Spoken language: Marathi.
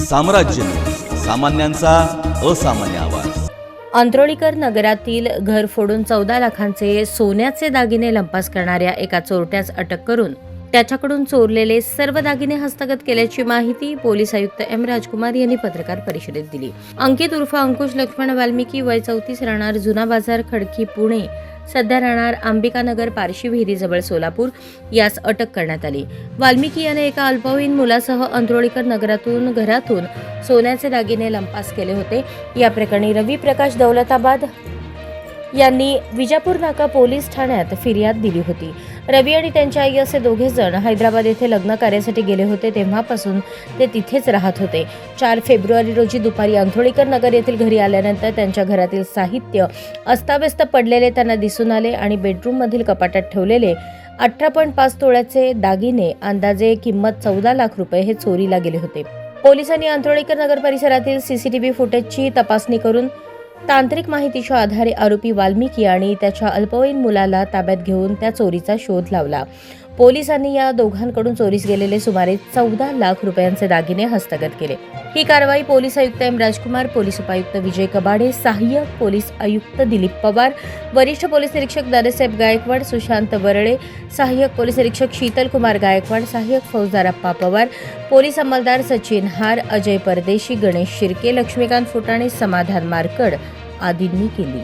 साम्राज्य, सामान्यांचा असामान्य आवाज। अंत्रोळीकर नगरातील घर फोडून 14 लाखांचे सोन्याचे दागिने लंपास करणाऱ्या एका चोरट्यास अटक करून त्याच्याकडून चोरलेले सर्व दागिने हस्तगत केल्याची माहिती पोलीस आयुक्त एम राजकुमार यांनी पत्रकार परिषदेत दिली। अंकित उर्फ अंकुश लक्ष्मण वाल्मिकी, वय 34, राहणार जुना बाजार, खडकी, पुणे, सध्या राहणार अंबिकानगर, पारशी विहिरीजवळ, सोलापूर, यास अटक करण्यात आली। वाल्मिकी याने एका अल्पवयीन मुलासह अंत्रोळीकर नगरातून घरातून सोन्याचे दागिने लंपास केले होते। या प्रकरणी रवी प्रकाश दौलताबाद यांनी विजापूर नाका पोलीस ठाण्यात फिर्याद दिली होती। रवी आणि त्यांच्या आई असे दोघे जण हैदराबाद येथे लग्न कार्यासाठी गेले होते, तेव्हापासून ते तिथेच राहत होते। 4 फेब्रुवारी रोजी दुपारी अंत्रोळीकर नगर येथील घरी आल्यानंतर त्यांच्या घरातील साहित्य अस्ताव्यस्त पडलेले त्यांना दिसून आले आणि बेडरूम मधील कपाटात ठेवलेले 18.5 तोळ्याचे दागिने, अंदाजे किंमत 14 लाख रुपये, हे चोरीला गेले होते। पोलिसांनी अंत्रोळीकर नगर परिसरातील सीसीटीव्ही फुटेजची तपासणी करून तांत्रिक माहितीच्या आधारे आरोपी वाल्मिकी आणि त्याच्या अल्पवयीन मुलाला ताब्यात घेऊन त्या चोरीचा शोध लावला। पोलिसांनी या दोघांकडून चोरीस गेलेले सुमारे 14 लाख रुपयांचे दागिने हस्तगत केले। ही कारवाई पोलीस आयुक्त एम राजकुमार, पोलीस उपायुक्त विजय कबाडे, सहाय्यक पोलीस आयुक्त दिलीप पवार, वरिष्ठ पोलीस निरीक्षक दादासाहेब गायकवाड, सुशांत वरळे, सहाय्यक पोलीस निरीक्षक शीतल कुमार गायकवाड, सहाय्यक फौजदार अप्पा पवार, पोलीस अंमलदार सचिन हार, अजय परदेशी, गणेश शिर्के, लक्ष्मीकांत फुटाणे, समाधान मारकड आदींनी केली।